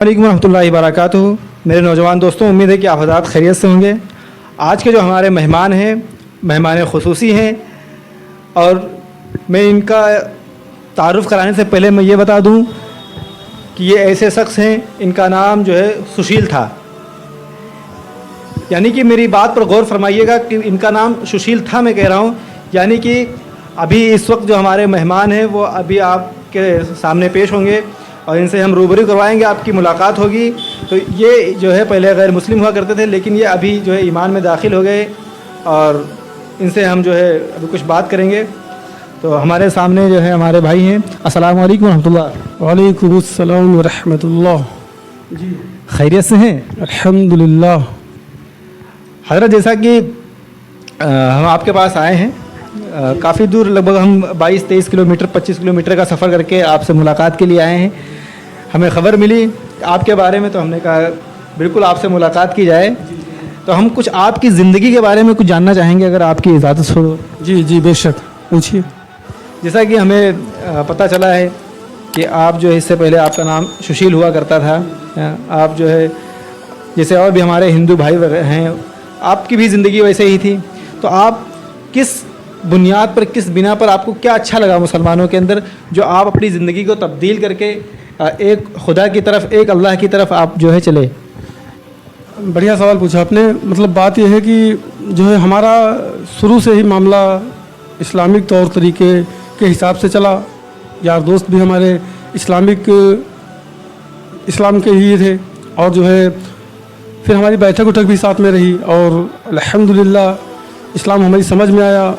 वालेकुम रहमतुल्लाहि वबरकातुहू। मेरे नौजवान दोस्तों, उम्मीद है कि आप हज़रात खैरियत से होंगे। आज के जो हमारे मेहमान हैं, मेहमान ख़ुसूसी हैं, और मैं इनका तारुफ़ कराने से पहले मैं ये बता दूं कि ये ऐसे शख्स हैं, इनका नाम जो है सुशील था। यानी कि मेरी बात पर गौर फरमाइएगा कि इनका नाम सुशील था, मैं कह रहा हूँ। यानी कि अभी इस वक्त जो हमारे मेहमान हैं वो अभी आपके सामने पेश होंगे और इनसे हम रूबरू करवाएंगे, आपकी मुलाकात होगी। तो ये जो है पहले गैर मुस्लिम हुआ करते थे, लेकिन ये अभी जो है ईमान में दाखिल हो गए और इनसे हम जो है अभी कुछ बात करेंगे। तो हमारे सामने जो है हमारे भाई हैं। अस्सलामु अलैकुम रहमतुल्लाह। वालेकुम अस्सलाम व रहमतुल्लाह। जी, खैरियत से हैं? अल्हम्दुलिल्लाह। हज़रत, जैसा कि हम आपके पास आए हैं, काफ़ी दूर, लगभग हम 22-23 किलोमीटर 25 किलोमीटर का सफ़र करके आपसे मुलाकात के लिए आए हैं। हमें ख़बर मिली आपके बारे में, तो हमने कहा बिल्कुल आपसे मुलाकात की जाए। तो हम कुछ आपकी ज़िंदगी के बारे में कुछ जानना चाहेंगे, अगर आपकी इजाज़त हो। जी जी बेशक, पूछिए। जैसा कि हमें पता चला है कि आप जो है इससे पहले आपका नाम सुशील हुआ करता था। आप जो है जैसे और भी हमारे हिंदू भाई हैं, आपकी भी ज़िंदगी वैसे ही थी। तो आप किस बुनियाद पर, किस बिना पर आपको क्या अच्छा लगा मुसलमानों के अंदर, जो आप अपनी ज़िंदगी को तब्दील करके एक खुदा की तरफ, एक अल्लाह की तरफ आप जो है चले? बढ़िया सवाल पूछा आपने। मतलब बात यह है कि जो है हमारा शुरू से ही मामला इस्लामिक तौर तरीके के हिसाब से चला। यार दोस्त भी हमारे इस्लाम के ही थे, और जो है फिर हमारी बैठक उठक भी साथ में रही, और अल्हम्दुलिल्लाह इस्लाम हमारी समझ में आया।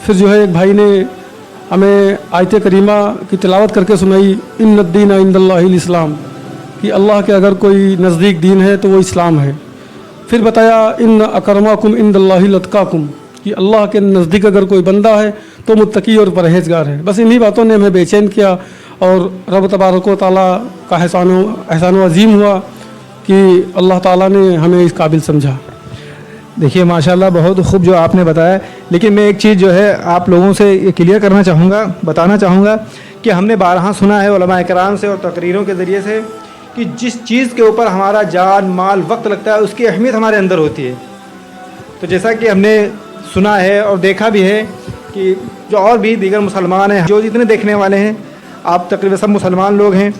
फिर जो है एक भाई ने हमें आयत करीमा की तिलावत करके सुनाई, इन्नद्दीन इंदल्लाहिल इस्लाम, कि अल्लाह के अगर कोई नज़दीक दीन है तो वो इस्लाम है। फिर बताया इन्न अकरमाकुम इंदल्लाहिल अतकाकुम, कि अल्लाह के नज़दीक अगर कोई बंदा है तो मुत्तकी और परहेज़गार है। बस इन्हीं बातों ने हमें बेचैन किया, और रब तबारक व तआला का एहसान अज़ीम हुआ कि अल्लाह ताला ने हमें इस काबिल समझा। देखिए माशाल्लाह, बहुत खूब जो आपने बताया। लेकिन मैं एक चीज़ जो है आप लोगों से ये क्लियर करना चाहूँगा, बताना चाहूँगा कि हमने बारहा सुना है उलमा इकराम से और तकरीरों के ज़रिए से कि जिस चीज़ के ऊपर हमारा जान माल वक्त लगता है, उसकी अहमियत हमारे अंदर होती है। तो जैसा कि हमने सुना है और देखा भी है कि जो और भी दीगर मुसलमान हैं, जो जितने देखने वाले हैं, आप तकरीबन सब मुसलमान लोग हैं।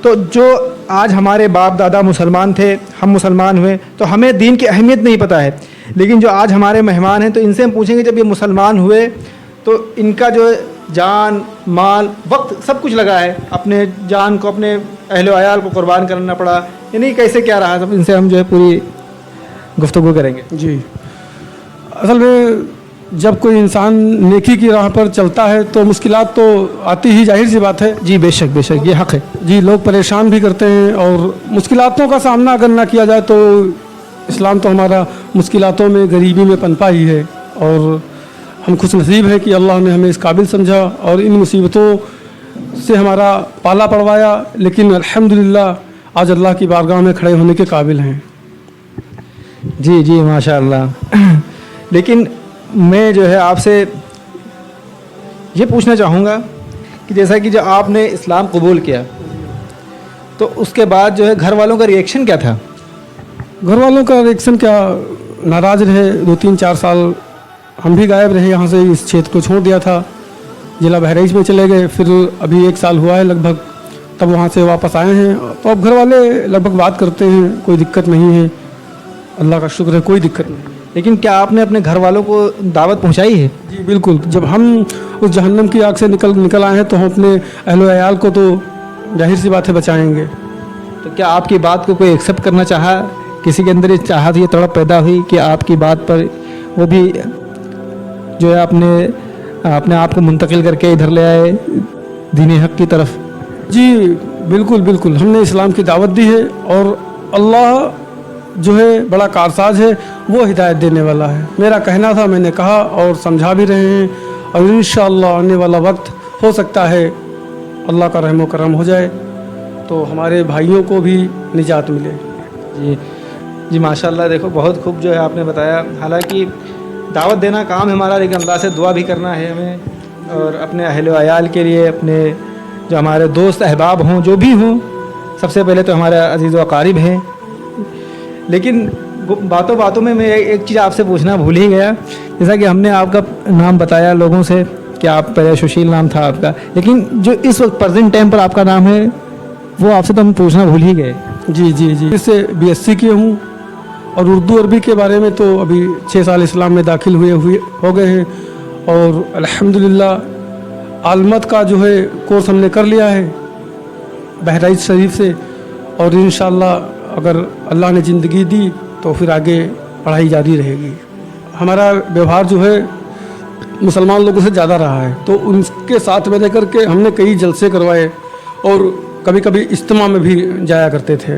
तो जो आज हमारे बाप दादा मुसलमान थे, हम मुसलमान हुए, तो हमें दीन की अहमियत नहीं पता है। लेकिन जो आज हमारे मेहमान हैं, तो इनसे हम पूछेंगे जब ये मुसलमान हुए तो इनका जो जान माल वक्त सब कुछ लगा है, अपने जान को, अपने अहल व अयाल को कुर्बान करना पड़ा, यानी कैसे क्या रहा, सब इनसे हम जो है पूरी गुफ्तगू करेंगे। जी, असल में जब कोई इंसान नेकी की राह पर चलता है तो मुश्किलात तो आती ही, जाहिर सी बात है। जी बेशक बेशक, ये हक़ है। जी, लोग परेशान भी करते हैं, और मुश्किलातों का सामना अगर ना किया जाए तो इस्लाम तो हमारा मुश्किलातों में, गरीबी में पनपा ही है। और हम खुश नसीब हैं कि अल्लाह ने हमें इस काबिल समझा और इन मुसीबतों से हमारा पाला पड़वाया। लेकिन अल्हम्दुलिल्लाह आज अल्लाह की बारगाह में खड़े होने के काबिल हैं। जी जी माशाअल्लाह। लेकिन मैं जो है आपसे ये पूछना चाहूँगा कि जैसा कि जब आपने इस्लाम कबूल किया तो उसके बाद जो है घर वालों का रिएक्शन क्या था? घर वालों का रिएक्शन क्या, नाराज़ रहे। 2-3-4 साल हम भी गायब रहे यहाँ से, इस क्षेत्र को छोड़ दिया था, ज़िला बहराइच में चले गए। फिर अभी 1 साल हुआ है लगभग, तब वहाँ से वापस आए हैं। तो अब घर वाले लगभग बात करते हैं, कोई दिक्कत नहीं है, अल्लाह का शुक्र है, कोई दिक्कत नहीं। लेकिन क्या आपने अपने घर वालों को दावत पहुँचाई है? जी बिल्कुल। जब हम उस जहन्नम की आग से निकल आए हैं तो हम अपने अहल अयाल को तो जाहिर सी बात है बचाएँगे। तो क्या आपकी बात को कोई एक्सेप्ट करना चाहा? किसी के अंदर ये चाहत, ये तड़प पैदा हुई कि आपकी बात पर वो भी जो है अपने आप को मुंतकिल करके इधर ले आए दीन हक़ की तरफ? जी बिल्कुल बिल्कुल, हमने इस्लाम की दावत दी है, और अल्लाह जो है बड़ा कारसाज है, वो हिदायत देने वाला है। मेरा कहना था, मैंने कहा, और समझा भी रहे हैं, और इंशाअल्लाह आने वाला वक्त हो सकता है अल्लाह का रहम व करम हो जाए तो हमारे भाइयों को भी निजात मिले। जी जी माशाल्लाह। देखो बहुत खूब जो है आपने बताया। हालांकि दावत देना काम है हमारा, लेकिन अल्लाह से दुआ भी करना है हमें, और अपने अहल व अयाल के लिए, अपने जो हमारे दोस्त अहबाब हों, जो भी हों, سب سے پہلے تو ہمارے عزیز و اقارب ہیں، لیکن باتوں باتوں میں ایک چیز آپ سے پوچھنا بھول ہی گیا، جیسا کہ ہم نے آپ کا نام بتایا لوگوں سے کہ آپ پہلے سشیل نام تھا آپ کا، لیکن جو اس وقت پریزنٹ ٹائم پر آپ کا نام ہے وہ آپ سے تو ہم پوچھنا بھول ہی گئے۔ جی جی جی، اس سے BSc کیے ہوں، اور اردو عربی کے بارے میں تو ابھی 6 سال اسلام میں داخل ہوئے ہو گئے ہیں، اور الحمدللہ عالمت کا جو ہے کورس ہم نے کر لیا ہے بہرائچ شریف سے، اور انشاءاللہ اگر اللہ نے زندگی دی تو پھر آگے پڑھائی جاری رہے گی۔ ہمارا ویوہار جو ہے مسلمان لوگوں سے زیادہ رہا ہے، تو ان کے ساتھ میں رہ کر کے ہم نے کئی جلسے کروائے، اور کبھی کبھی اجتماع میں بھی جایا کرتے تھے۔